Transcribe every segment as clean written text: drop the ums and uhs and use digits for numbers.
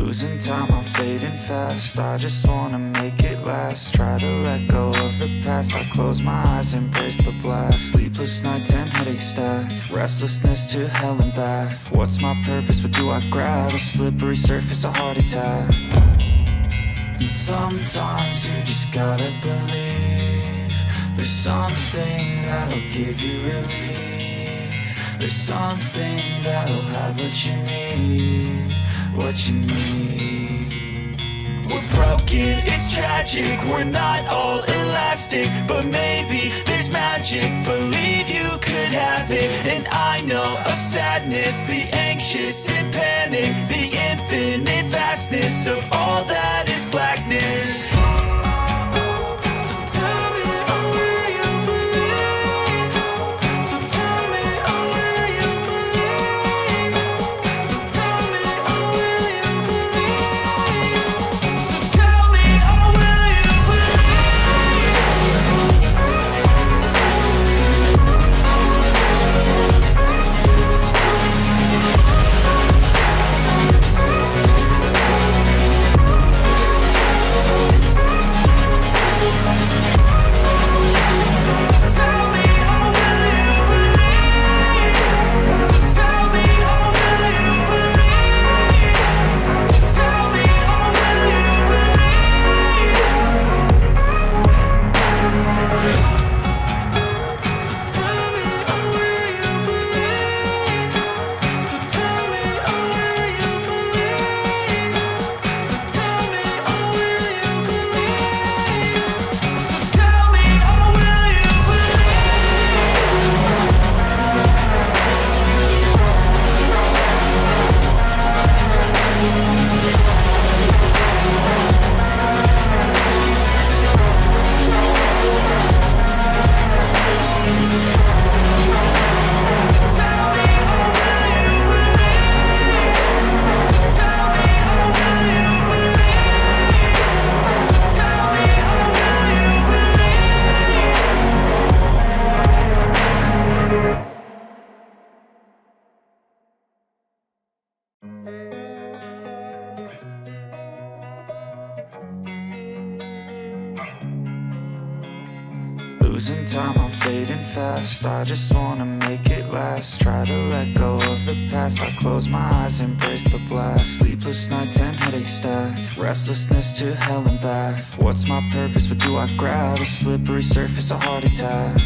Losing time, I'm fading fast. I just wanna make it last. Try to let go of the past. I close my eyes, embrace the blast. Sleepless nights and headache stack. Restlessness to hell and back. What's my purpose, what do I grab? A slippery surface, a heart attack. And sometimes you just gotta believe there's something that'll give you relief. There's something that'll have what you need. What you need. We're broken, it's tragic. We're not all elastic, but maybe there's magic. Believe you could have it. And I know of sadness, the anxious and panic, the infinite vastness of all that is blackness. Losing time, I'm fading fast. I just wanna make it last. Try to let go of the past. I close my eyes, embrace the blast. Sleepless nights and headache stack. Restlessness to hell and back. What's my purpose, what do I grab? A slippery surface, a heart attack.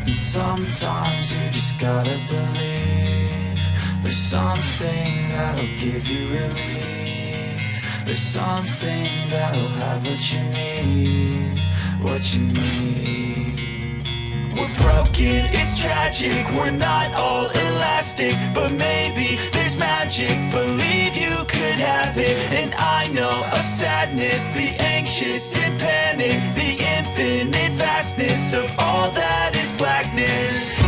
And sometimes you just gotta believe there's something that'll give you relief. There's something that'll have what you need. What you need. We're broken, it's tragic. We're not all elastic, but maybe there's magic. Believe you could have it. And I know of sadness, the anxious and panic, the infinite vastness of all that is blackness.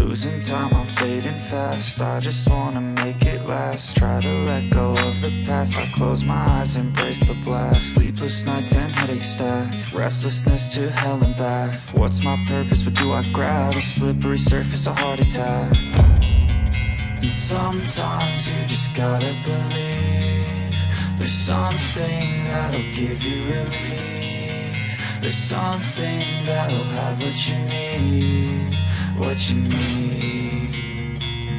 Losing time, I'm fading fast. I just wanna make it last. Try to let go of the past. I close my eyes, embrace the blast. Sleepless nights and headaches stack. Restlessness to hell and back. What's my purpose? What do I grab? A slippery surface, a heart attack. And sometimes you just gotta believe there's something that'll give you relief. There's something that'll have what you need, what you need.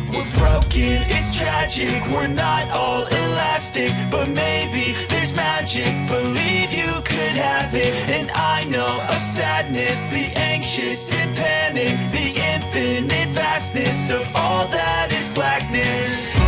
We're broken, it's tragic, we're not all elastic, but maybe there's magic. Believe you could have it, and I know of sadness, the anxious and panic, the infinite vastness of all that is blackness.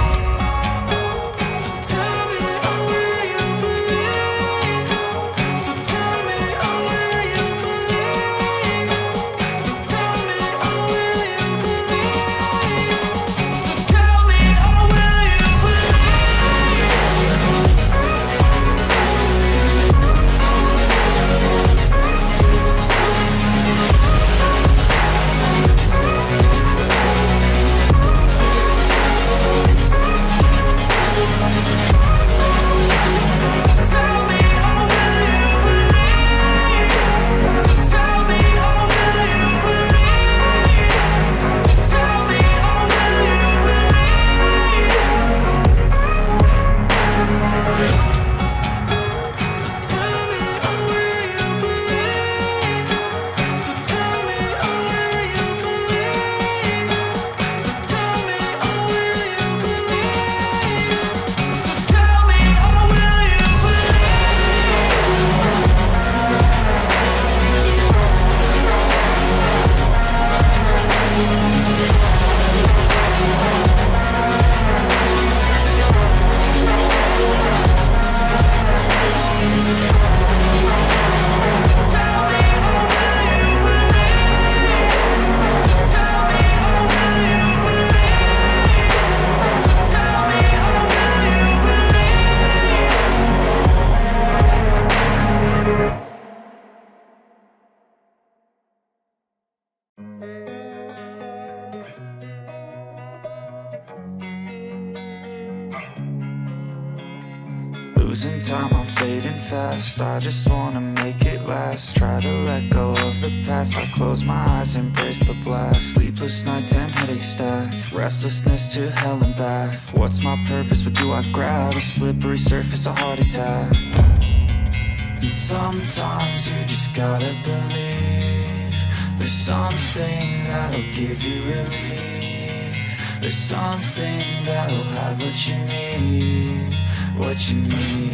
Losing time, I'm fading fast. I just wanna make it last. Try to let go of the past. I close my eyes, embrace the blast. Sleepless nights and headaches stack. Restlessness to hell and back. What's my purpose? What do I grab? A slippery surface, a heart attack. And sometimes you just gotta believe there's something that'll give you relief. There's something that'll have what you need, what you need.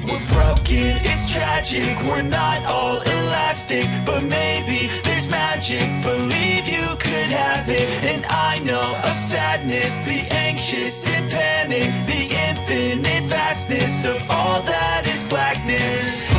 We're broken, it's tragic, we're not all elastic, but maybe there's magic. Believe you could have it, and I know of sadness, the anxious and panic, the infinite vastness of all that is blackness.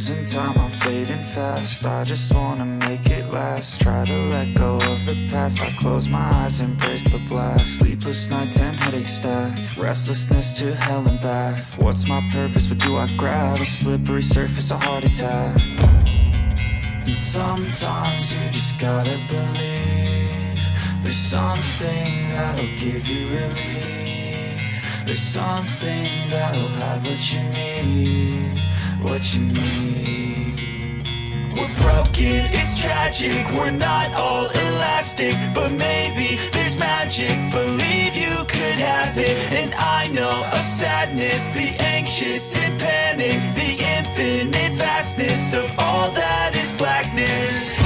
Losing time, I'm fading fast. I just wanna make it last. Try to let go of the past. I close my eyes, embrace the blast. Sleepless nights and headaches stack. Restlessness to hell and back. What's my purpose? What do I grab? A slippery surface, a heart attack. And sometimes you just gotta believe there's something that'll give you relief. There's something that'll have what you need, what you need. We're broken, it's tragic, we're not all elastic, but maybe there's magic. Believe you could have it, and I know of sadness, the anxious and panic, the infinite vastness of all that is blackness.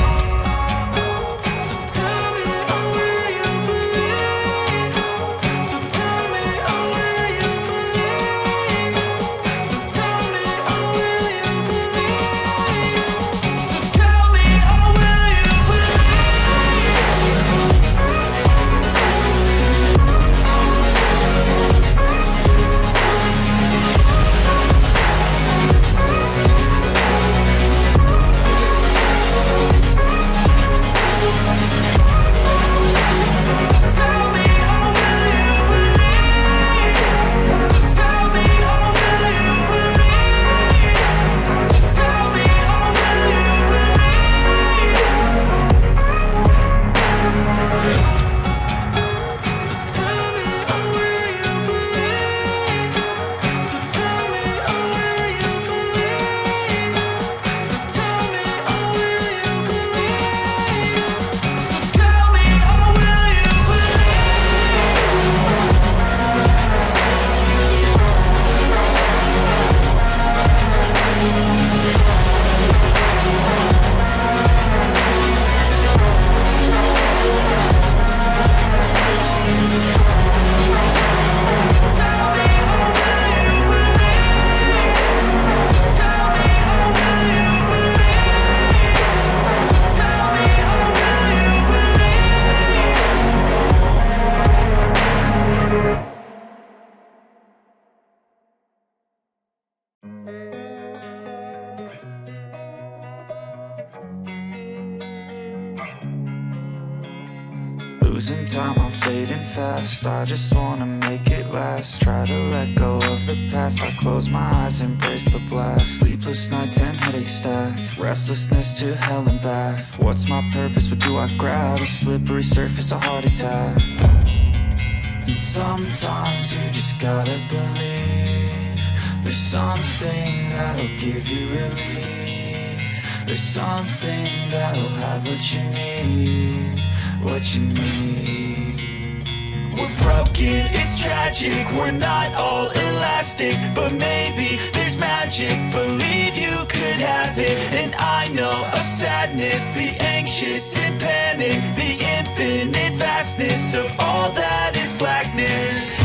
Losing time, I'm fading fast. I just wanna make it last. Try to let go of the past. I close my eyes, embrace the blast. Sleepless nights and headaches stack. Restlessness to hell and back. What's my purpose? What do I grab? A slippery surface, a heart attack. And sometimes you just gotta believe there's something that'll give you relief. There's something that'll have what you need, what you need. We're broken, it's tragic, we're not all elastic, but maybe there's magic. Believe you could have it, and I know of sadness, the anxious and panic, the infinite vastness of all that is blackness.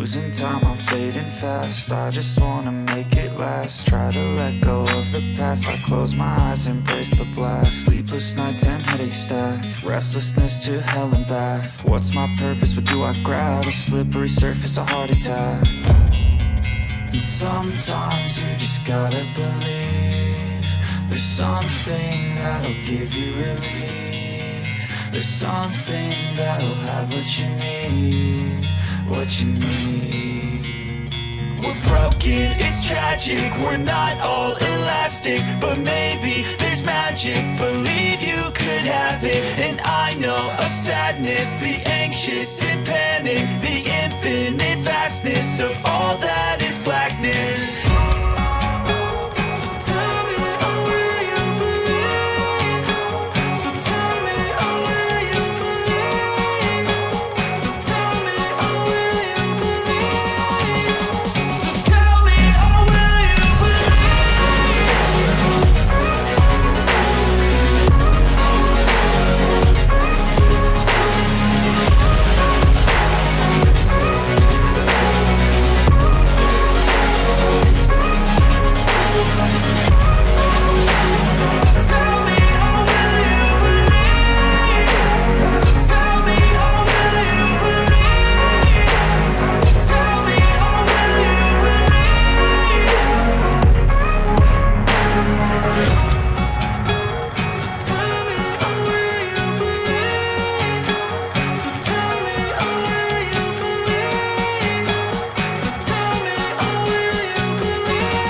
Losing time, I'm fading fast. I just wanna make it last. Try to let go of the past. I close my eyes, embrace the blast. Sleepless nights and headache stack. Restlessness to hell and back. What's my purpose? What do I grab? A slippery surface, a heart attack. And sometimes you just gotta believe there's something that'll give you relief. There's something that'll have what you need. What you need. We're broken, it's tragic. We're not all elastic, but maybe there's magic. Believe you could have it. And I know of sadness, the anxious and panic, the infinite vastness of all that